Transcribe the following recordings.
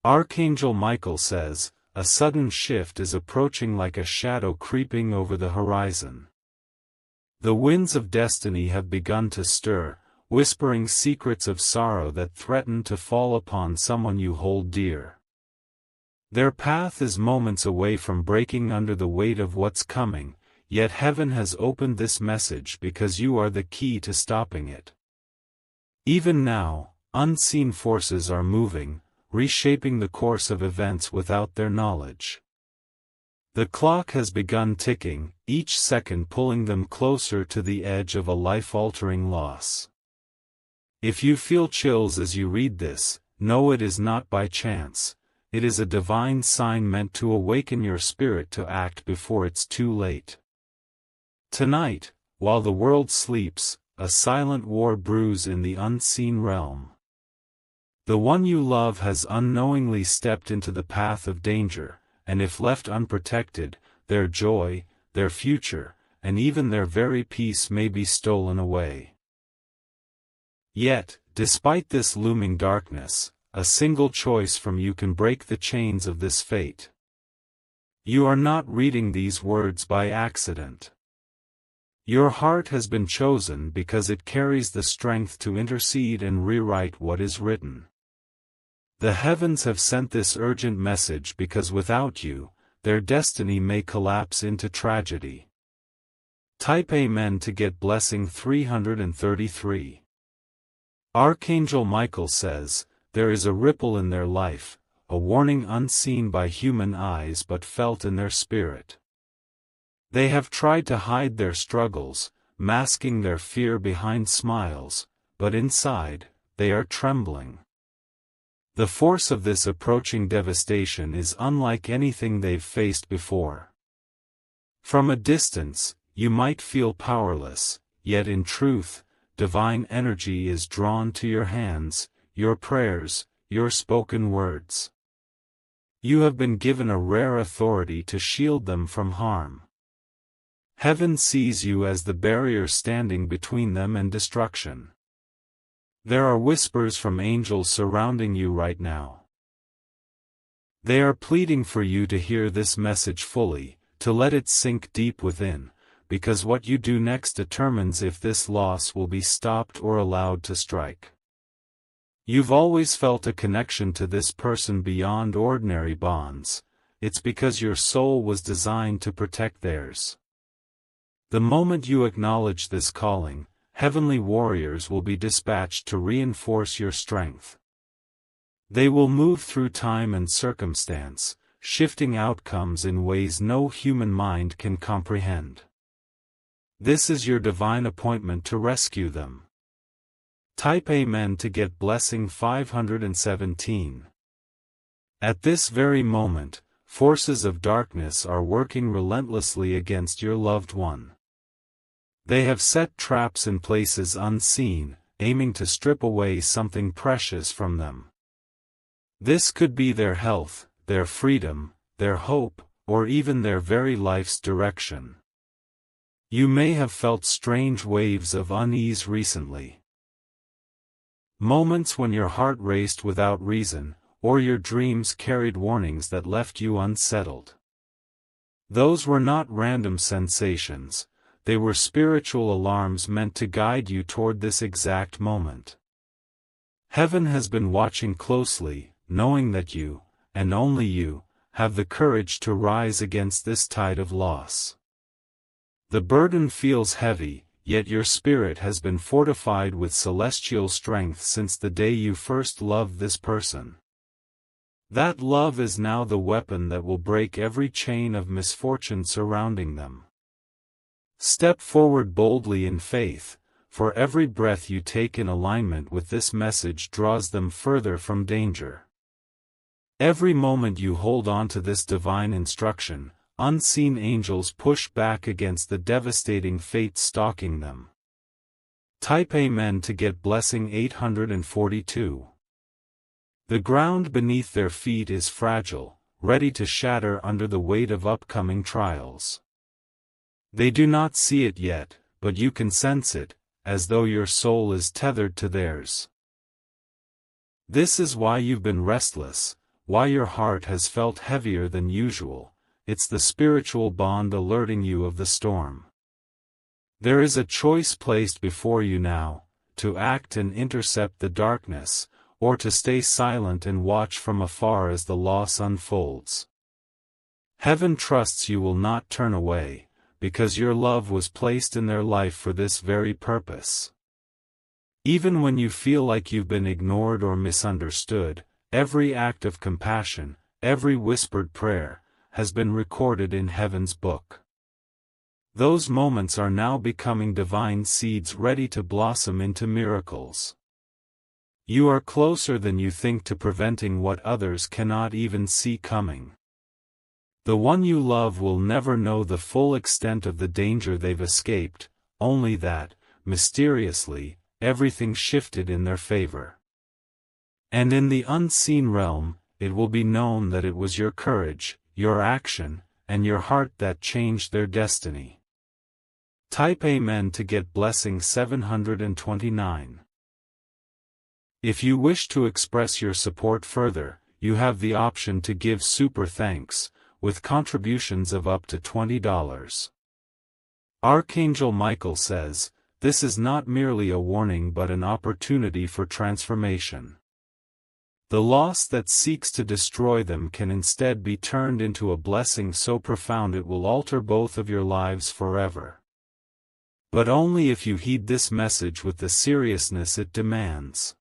Archangel Michael says, a sudden shift is approaching like a shadow creeping over the horizon. The winds of destiny have begun to stir, whispering secrets of sorrow that threaten to fall upon someone you hold dear. Their path is moments away from breaking under the weight of what's coming, yet heaven has opened this message because you are the key to stopping it. Even now, unseen forces are moving, reshaping the course of events without their knowledge. The clock has begun ticking, each second pulling them closer to the edge of a life-altering loss. If you feel chills as you read this, know it is not by chance. It is a divine sign meant to awaken your spirit to act before it's too late. Tonight, while the world sleeps, a silent war brews in the unseen realm. The one you love has unknowingly stepped into the path of danger, and if left unprotected, their joy, their future, and even their very peace may be stolen away. Yet, despite this looming darkness, a single choice from you can break the chains of this fate. You are not reading these words by accident. Your heart has been chosen because it carries the strength to intercede and rewrite what is written. The heavens have sent this urgent message because without you, their destiny may collapse into tragedy. Type Amen to get blessing 333. Archangel Michael says, there is a ripple in their life, a warning unseen by human eyes but felt in their spirit. They have tried to hide their struggles, masking their fear behind smiles, but inside, they are trembling. The force of this approaching devastation is unlike anything they've faced before. From a distance, you might feel powerless, yet in truth, divine energy is drawn to your hands, your prayers, your spoken words. You have been given a rare authority to shield them from harm. Heaven sees you as the barrier standing between them and destruction. There are whispers from angels surrounding you right now. They are pleading for you to hear this message fully, to let it sink deep within, because what you do next determines if this loss will be stopped or allowed to strike. You've always felt a connection to this person beyond ordinary bonds. It's because your soul was designed to protect theirs. The moment you acknowledge this calling, heavenly warriors will be dispatched to reinforce your strength. They will move through time and circumstance, shifting outcomes in ways no human mind can comprehend. This is your divine appointment to rescue them. Type Amen to get blessing 517. At this very moment, forces of darkness are working relentlessly against your loved one. They have set traps in places unseen, aiming to strip away something precious from them. This could be their health, their freedom, their hope, or even their very life's direction. You may have felt strange waves of unease recently. Moments when your heart raced without reason, or your dreams carried warnings that left you unsettled. Those were not random sensations, they were spiritual alarms meant to guide you toward this exact moment. Heaven has been watching closely, knowing that you, and only you, have the courage to rise against this tide of loss. The burden feels heavy, yet your spirit has been fortified with celestial strength since the day you first loved this person. That love is now the weapon that will break every chain of misfortune surrounding them. Step forward boldly in faith, for every breath you take in alignment with this message draws them further from danger. Every moment you hold on to this divine instruction, unseen angels push back against the devastating fate stalking them. Type Amen to get blessing 842. The ground beneath their feet is fragile, ready to shatter under the weight of upcoming trials. They do not see it yet, but you can sense it, as though your soul is tethered to theirs. This is why you've been restless, why your heart has felt heavier than usual. It's the spiritual bond alerting you of the storm. There is a choice placed before you now, to act and intercept the darkness, or to stay silent and watch from afar as the loss unfolds. Heaven trusts you will not turn away, because your love was placed in their life for this very purpose. Even when you feel like you've been ignored or misunderstood, every act of compassion, every whispered prayer, has been recorded in Heaven's book. Those moments are now becoming divine seeds ready to blossom into miracles. You are closer than you think to preventing what others cannot even see coming. The one you love will never know the full extent of the danger they've escaped, only that, mysteriously, everything shifted in their favor. And in the unseen realm, it will be known that it was your courage, your action, and your heart that changed their destiny. Type Amen to get blessing 729. If you wish to express your support further, you have the option to give super thanks, with contributions of up to $20. Archangel Michael says, this is not merely a warning but an opportunity for transformation. The loss that seeks to destroy them can instead be turned into a blessing so profound it will alter both of your lives forever. But only if you heed this message with the seriousness it demands.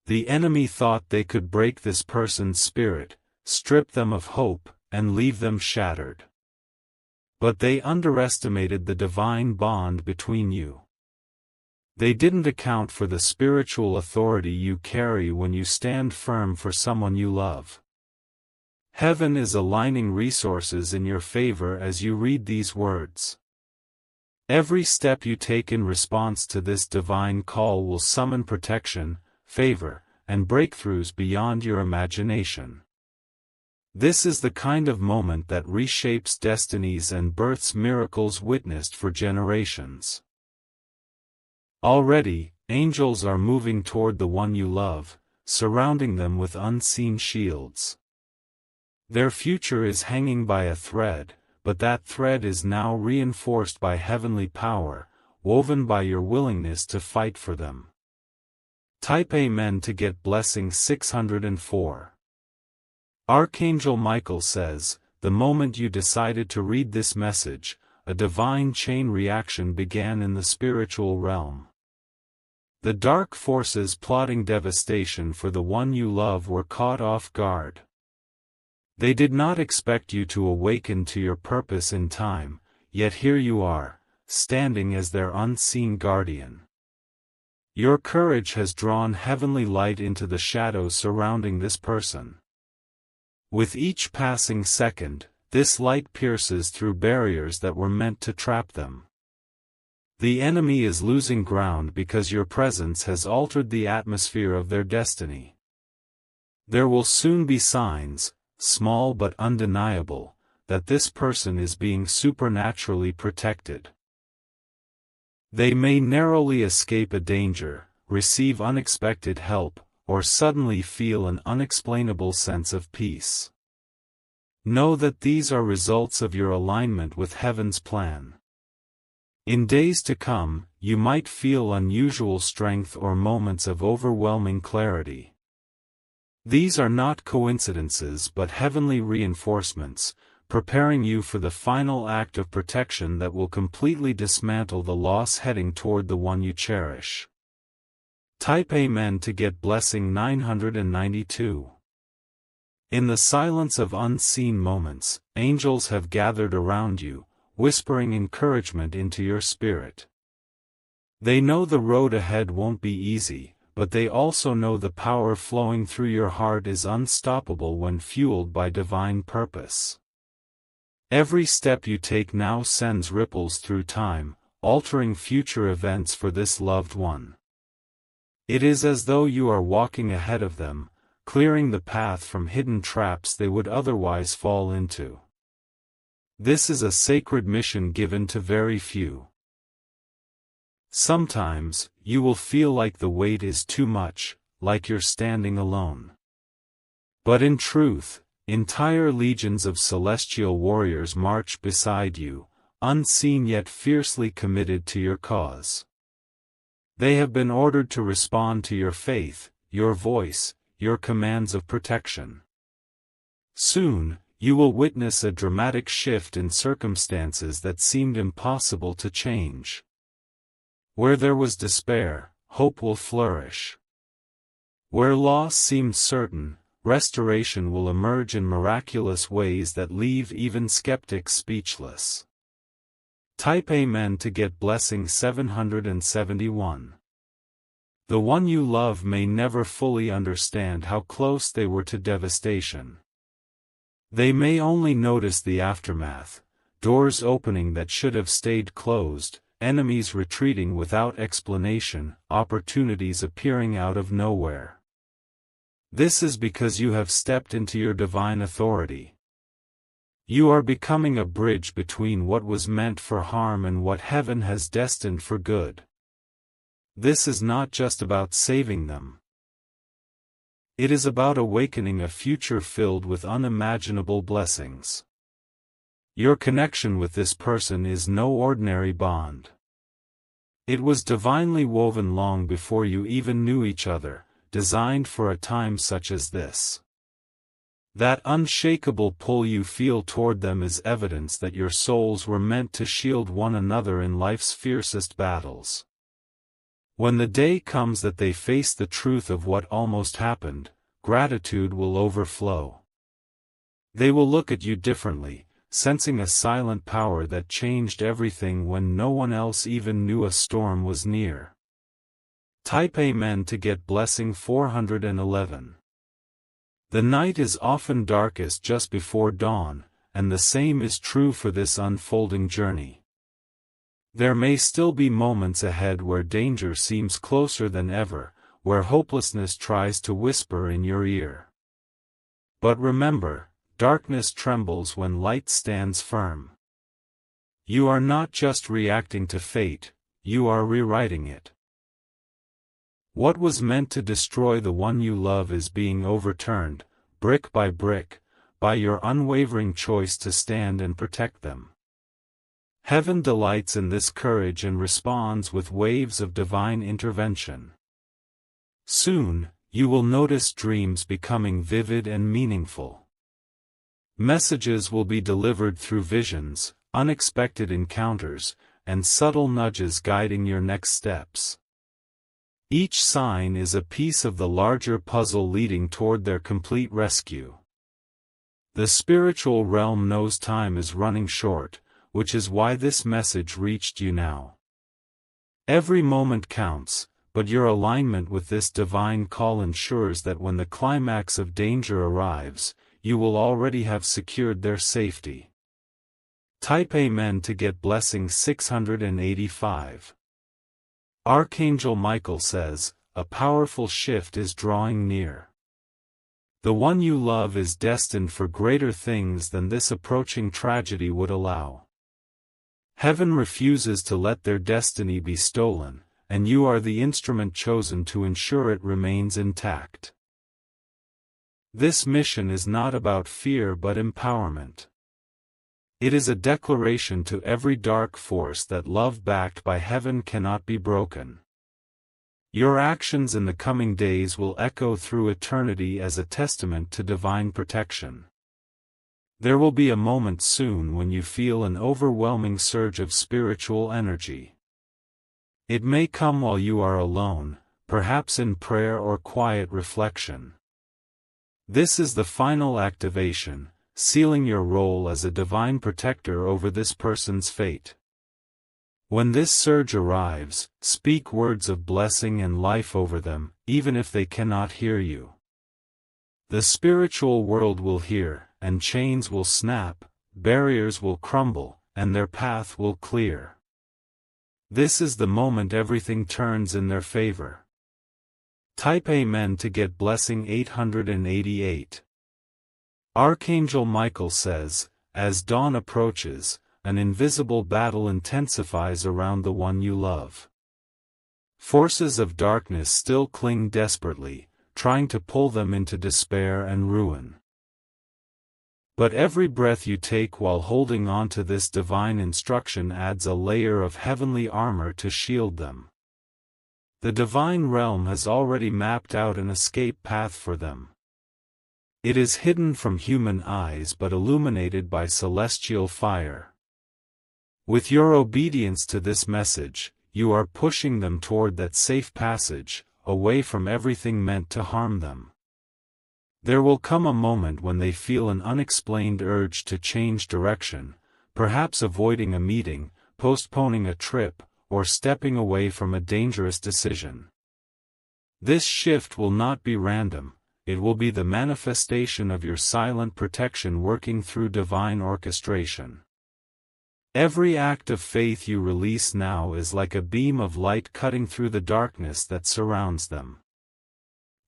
The enemy thought they could break this person's spirit, strip them of hope, and leave them shattered. But they underestimated the divine bond between you. They didn't account for the spiritual authority you carry when you stand firm for someone you love. Heaven is aligning resources in your favor as you read these words. Every step you take in response to this divine call will summon protection, favor, and breakthroughs beyond your imagination. This is the kind of moment that reshapes destinies and births miracles witnessed for generations. Already, angels are moving toward the one you love, surrounding them with unseen shields. Their future is hanging by a thread, but that thread is now reinforced by heavenly power, woven by your willingness to fight for them. Type Amen to get blessing 604. Archangel Michael says, the moment you decided to read this message, a divine chain reaction began in the spiritual realm. The dark forces plotting devastation for the one you love were caught off guard. They did not expect you to awaken to your purpose in time, yet here you are, standing as their unseen guardian. Your courage has drawn heavenly light into the shadows surrounding this person. With each passing second, this light pierces through barriers that were meant to trap them. The enemy is losing ground because your presence has altered the atmosphere of their destiny. There will soon be signs, small but undeniable, that this person is being supernaturally protected. They may narrowly escape a danger, receive unexpected help, or suddenly feel an unexplainable sense of peace. Know that these are results of your alignment with Heaven's plan. In days to come, you might feel unusual strength or moments of overwhelming clarity. These are not coincidences but heavenly reinforcements, preparing you for the final act of protection that will completely dismantle the loss heading toward the one you cherish. Type Amen to get blessing 992. In the silence of unseen moments, angels have gathered around you, whispering encouragement into your spirit. They know the road ahead won't be easy, but they also know the power flowing through your heart is unstoppable when fueled by divine purpose. Every step you take now sends ripples through time, altering future events for this loved one. It is as though you are walking ahead of them, clearing the path from hidden traps they would otherwise fall into. This is a sacred mission given to very few. Sometimes, you will feel like the weight is too much, like you're standing alone. But in truth, entire legions of celestial warriors march beside you, unseen yet fiercely committed to your cause. They have been ordered to respond to your faith, your voice, your commands of protection. Soon, you will witness a dramatic shift in circumstances that seemed impossible to change. Where there was despair, hope will flourish. Where loss seemed certain, restoration will emerge in miraculous ways that leave even skeptics speechless. Type Amen to get blessing 771. The one you love may never fully understand how close they were to devastation. They may only notice the aftermath, doors opening that should have stayed closed, enemies retreating without explanation, opportunities appearing out of nowhere. This is because you have stepped into your divine authority. You are becoming a bridge between what was meant for harm and what heaven has destined for good. This is not just about saving them. It is about awakening a future filled with unimaginable blessings. Your connection with this person is no ordinary bond. It was divinely woven long before you even knew each other, designed for a time such as this. That unshakable pull you feel toward them is evidence that your souls were meant to shield one another in life's fiercest battles. When the day comes that they face the truth of what almost happened, gratitude will overflow. They will look at you differently, sensing a silent power that changed everything when no one else even knew a storm was near. Type Amen to get blessing 411. The night is often darkest just before dawn, and the same is true for this unfolding journey. There may still be moments ahead where danger seems closer than ever, where hopelessness tries to whisper in your ear. But remember, darkness trembles when light stands firm. You are not just reacting to fate, you are rewriting it. What was meant to destroy the one you love is being overturned, brick, by your unwavering choice to stand and protect them. Heaven delights in this courage and responds with waves of divine intervention. Soon, you will notice dreams becoming vivid and meaningful. Messages will be delivered through visions, unexpected encounters, and subtle nudges guiding your next steps. Each sign is a piece of the larger puzzle leading toward their complete rescue. The spiritual realm knows time is running short, which is why this message reached you now. Every moment counts, but your alignment with this divine call ensures that when the climax of danger arrives, you will already have secured their safety. Type Amen to get blessing 685. Archangel Michael says, a powerful shift is drawing near. The one you love is destined for greater things than this approaching tragedy would allow. Heaven refuses to let their destiny be stolen, and you are the instrument chosen to ensure it remains intact. This mission is not about fear but empowerment. It is a declaration to every dark force that love backed by heaven cannot be broken. Your actions in the coming days will echo through eternity as a testament to divine protection. There will be a moment soon when you feel an overwhelming surge of spiritual energy. It may come while you are alone, perhaps in prayer or quiet reflection. This is the final activation, sealing your role as a divine protector over this person's fate. When this surge arrives, speak words of blessing and life over them, even if they cannot hear you. The spiritual world will hear, and chains will snap, barriers will crumble, and their path will clear. This is the moment everything turns in their favor. Type Amen to get blessing 888. Archangel Michael says, as dawn approaches, an invisible battle intensifies around the one you love. Forces of darkness still cling desperately, trying to pull them into despair and ruin. But every breath you take while holding on to this divine instruction adds a layer of heavenly armor to shield them. The divine realm has already mapped out an escape path for them. It is hidden from human eyes but illuminated by celestial fire. With your obedience to this message, you are pushing them toward that safe passage, away from everything meant to harm them. There will come a moment when they feel an unexplained urge to change direction, perhaps avoiding a meeting, postponing a trip, or stepping away from a dangerous decision. This shift will not be random. It will be the manifestation of your silent protection working through divine orchestration. Every act of faith you release now is like a beam of light cutting through the darkness that surrounds them.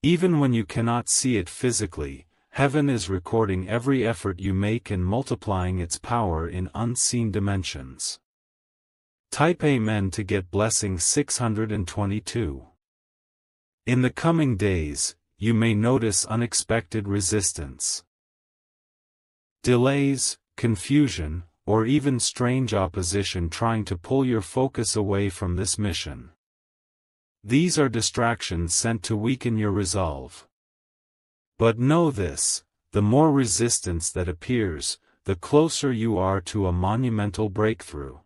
Even when you cannot see it physically, heaven is recording every effort you make and multiplying its power in unseen dimensions. Type Amen to get blessing 622. In the coming days, you may notice unexpected resistance, delays, confusion, or even strange opposition trying to pull your focus away from this mission. These are distractions sent to weaken your resolve. But know this, the more resistance that appears, the closer you are to a monumental breakthrough.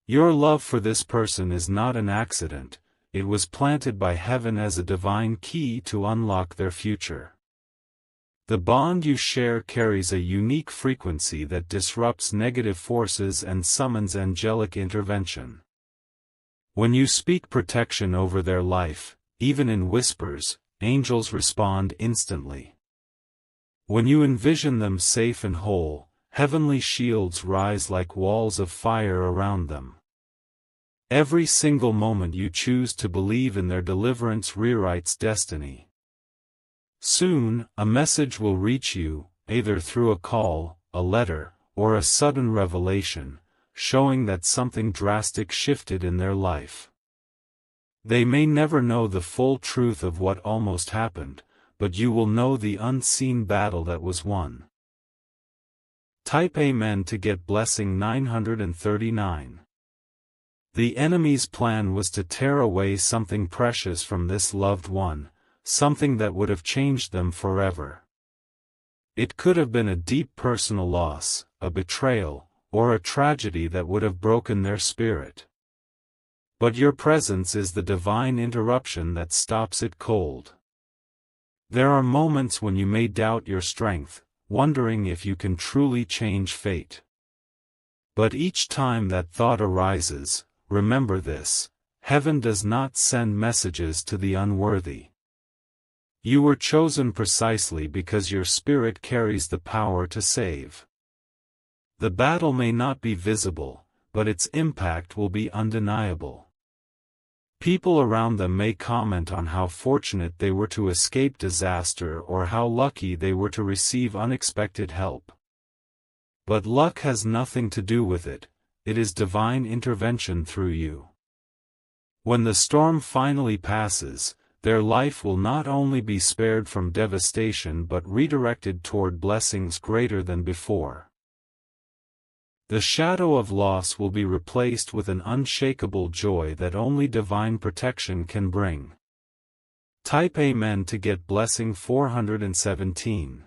Your love for this person is not an accident. It was planted by heaven as a divine key to unlock their future. The bond you share carries a unique frequency that disrupts negative forces and summons angelic intervention. When you speak protection over their life, even in whispers, angels respond instantly. When you envision them safe and whole, heavenly shields rise like walls of fire around them. Every single moment you choose to believe in their deliverance rewrites destiny. Soon, a message will reach you, either through a call, a letter, or a sudden revelation, showing that something drastic shifted in their life. They may never know the full truth of what almost happened, but you will know the unseen battle that was won. Type Amen to get blessing 939. The enemy's plan was to tear away something precious from this loved one, something that would have changed them forever. It could have been a deep personal loss, a betrayal, or a tragedy that would have broken their spirit. But your presence is the divine interruption that stops it cold. There are moments when you may doubt your strength, wondering if you can truly change fate. But each time that thought arises, remember this: heaven does not send messages to the unworthy. You were chosen precisely because your spirit carries the power to save. The battle may not be visible, but its impact will be undeniable. People around them may comment on how fortunate they were to escape disaster or how lucky they were to receive unexpected help. But luck has nothing to do with it. It is divine intervention through you. When the storm finally passes, their life will not only be spared from devastation but redirected toward blessings greater than before. The shadow of loss will be replaced with an unshakable joy that only divine protection can bring. Type Amen to get blessing 417.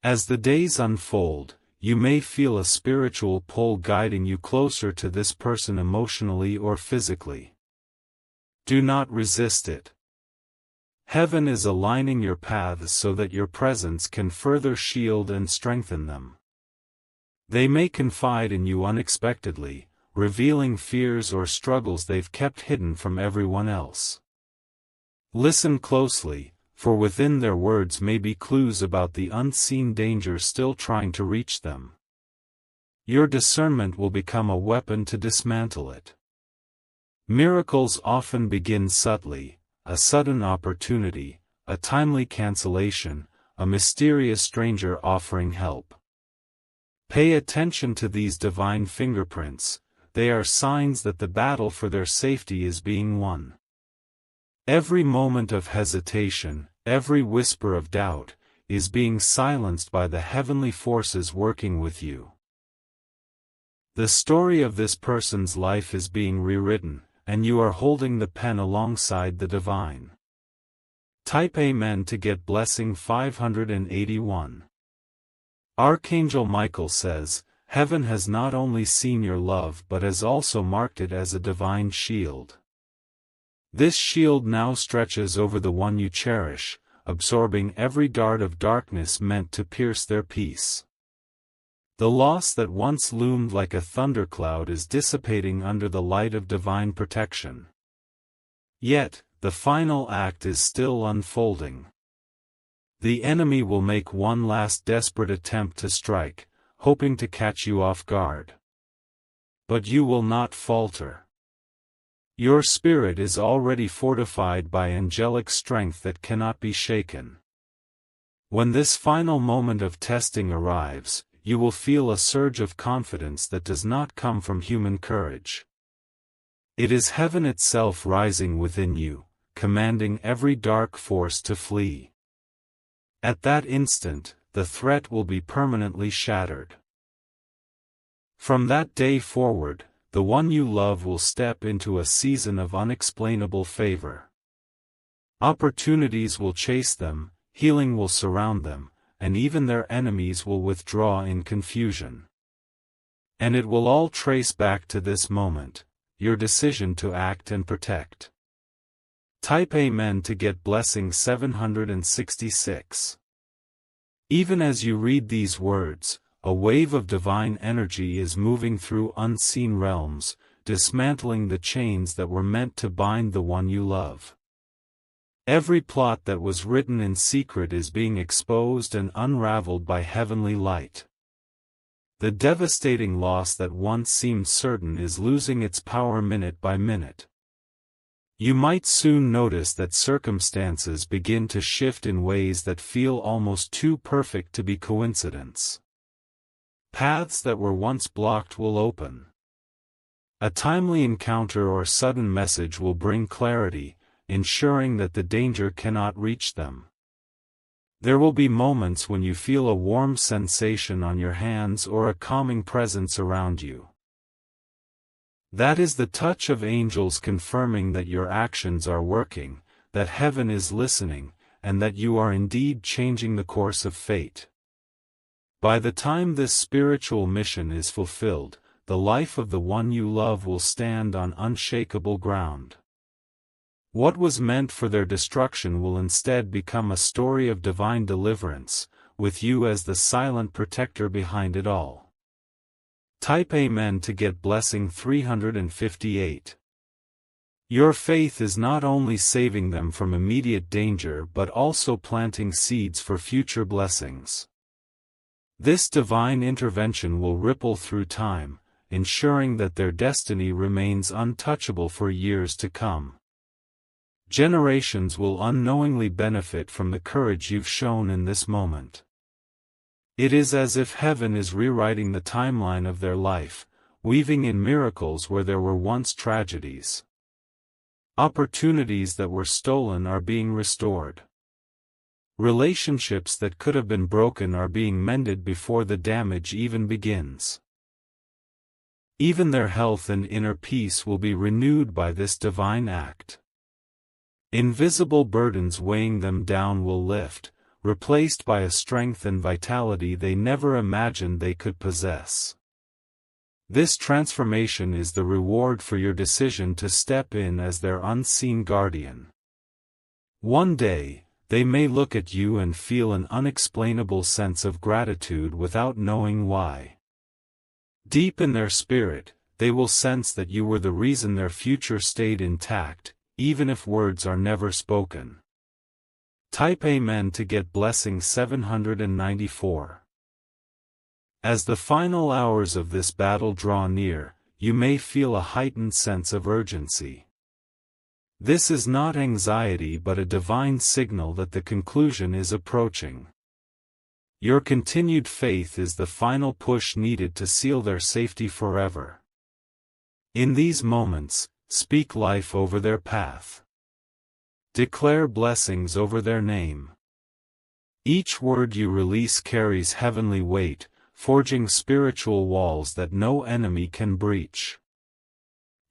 As the days unfold, you may feel a spiritual pull guiding you closer to this person emotionally or physically. Do not resist it. Heaven is aligning your paths so that your presence can further shield and strengthen them. They may confide in you unexpectedly, revealing fears or struggles they've kept hidden from everyone else. Listen closely, for within their words may be clues about the unseen danger still trying to reach them. Your discernment will become a weapon to dismantle it. Miracles often begin subtly: a sudden opportunity, a timely cancellation, a mysterious stranger offering help. Pay attention to these divine fingerprints. They are signs that the battle for their safety is being won. Every moment of hesitation, every whisper of doubt, is being silenced by the heavenly forces working with you. The story of this person's life is being rewritten, and you are holding the pen alongside the divine. Type Amen to get blessing 581. Archangel Michael says, Heaven has not only seen your love but has also marked it as a divine shield. This shield now stretches over the one you cherish, absorbing every dart of darkness meant to pierce their peace. The loss that once loomed like a thundercloud is dissipating under the light of divine protection. Yet, the final act is still unfolding. The enemy will make one last desperate attempt to strike, hoping to catch you off guard. But you will not falter. Your spirit is already fortified by angelic strength that cannot be shaken. When this final moment of testing arrives, you will feel a surge of confidence that does not come from human courage. It is heaven itself rising within you, commanding every dark force to flee. At that instant, the threat will be permanently shattered. From that day forward, the one you love will step into a season of unexplainable favor. Opportunities will chase them, healing will surround them, and even their enemies will withdraw in confusion. And it will all trace back to this moment, your decision to act and protect. Type Amen to get blessing 766. Even as you read these words, a wave of divine energy is moving through unseen realms, dismantling the chains that were meant to bind the one you love. Every plot that was written in secret is being exposed and unraveled by heavenly light. The devastating loss that once seemed certain is losing its power minute by minute. You might soon notice that circumstances begin to shift in ways that feel almost too perfect to be coincidence. Paths that were once blocked will open. A timely encounter or sudden message will bring clarity, ensuring that the danger cannot reach them. There will be moments when you feel a warm sensation on your hands or a calming presence around you. That is the touch of angels confirming that your actions are working, that heaven is listening, and that you are indeed changing the course of fate. By the time this spiritual mission is fulfilled, the life of the one you love will stand on unshakable ground. What was meant for their destruction will instead become a story of divine deliverance, with you as the silent protector behind it all. Type Amen to get blessing 358. Your faith is not only saving them from immediate danger but also planting seeds for future blessings. This divine intervention will ripple through time, ensuring that their destiny remains untouchable for years to come. Generations will unknowingly benefit from the courage you've shown in this moment. It is as if heaven is rewriting the timeline of their life, weaving in miracles where there were once tragedies. Opportunities that were stolen are being restored. Relationships that could have been broken are being mended before the damage even begins. Even their health and inner peace will be renewed by this divine act. Invisible burdens weighing them down will lift, replaced by a strength and vitality they never imagined they could possess. This transformation is the reward for your decision to step in as their unseen guardian. One day, they may look at you and feel an unexplainable sense of gratitude without knowing why. Deep in their spirit, they will sense that you were the reason their future stayed intact, even if words are never spoken. Type Amen to get blessing 794. As the final hours of this battle draw near, you may feel a heightened sense of urgency. This is not anxiety but a divine signal that the conclusion is approaching. Your continued faith is the final push needed to seal their safety forever. In these moments, speak life over their path. Declare blessings over their name. Each word you release carries heavenly weight, forging spiritual walls that no enemy can breach.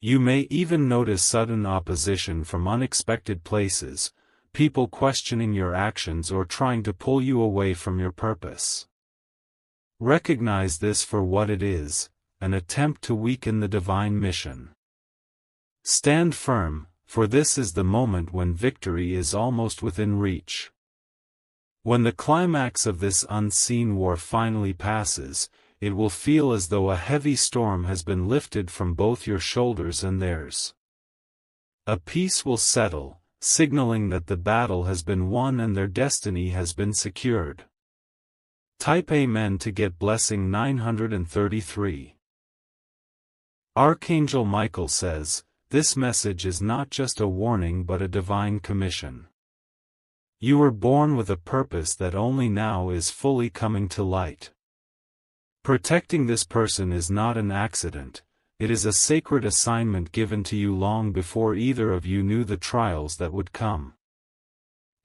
You may even notice sudden opposition from unexpected places, people questioning your actions or trying to pull you away from your purpose. Recognize this for what it is, an attempt to weaken the divine mission. Stand firm, for this is the moment when victory is almost within reach. When the climax of this unseen war finally passes, it will feel as though a heavy storm has been lifted from both your shoulders and theirs. A peace will settle, signaling that the battle has been won and their destiny has been secured. Type Amen to get blessing 933. Archangel Michael says, this message is not just a warning but a divine commission. You were born with a purpose that only now is fully coming to light. Protecting this person is not an accident, it is a sacred assignment given to you long before either of you knew the trials that would come.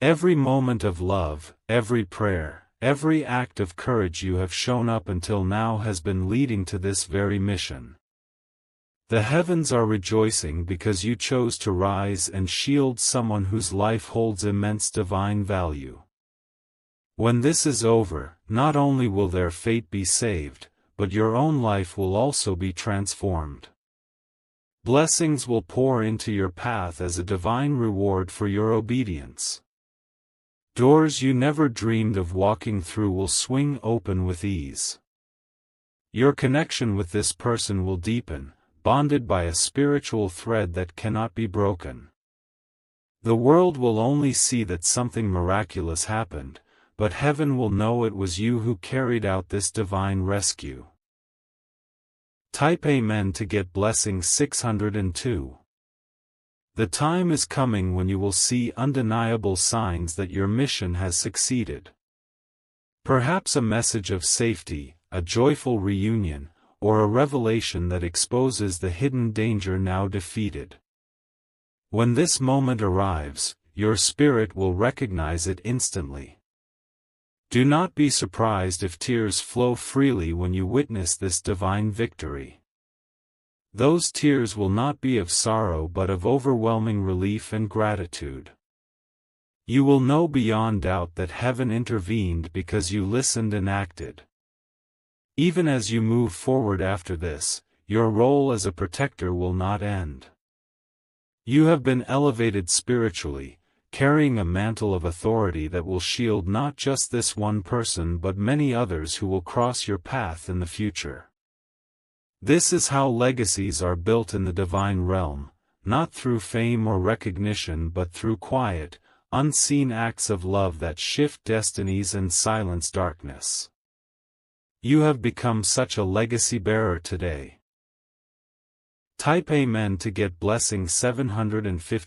Every moment of love, every prayer, every act of courage you have shown up until now has been leading to this very mission. The heavens are rejoicing because you chose to rise and shield someone whose life holds immense divine value. When this is over, not only will their fate be saved, but your own life will also be transformed. Blessings will pour into your path as a divine reward for your obedience. Doors you never dreamed of walking through will swing open with ease. Your connection with this person will deepen, bonded by a spiritual thread that cannot be broken. The world will only see that something miraculous happened, but heaven will know it was you who carried out this divine rescue. Type Amen to get blessing 602. The time is coming when you will see undeniable signs that your mission has succeeded. Perhaps a message of safety, a joyful reunion, or a revelation that exposes the hidden danger now defeated. When this moment arrives, your spirit will recognize it instantly. Do not be surprised if tears flow freely when you witness this divine victory. Those tears will not be of sorrow but of overwhelming relief and gratitude. You will know beyond doubt that heaven intervened because you listened and acted. Even as you move forward after this, your role as a protector will not end. You have been elevated spiritually, carrying a mantle of authority that will shield not just this one person but many others who will cross your path in the future. This is how legacies are built in the divine realm, not through fame or recognition but through quiet, unseen acts of love that shift destinies and silence darkness. You have become such a legacy bearer today. Type Amen to get blessing 750.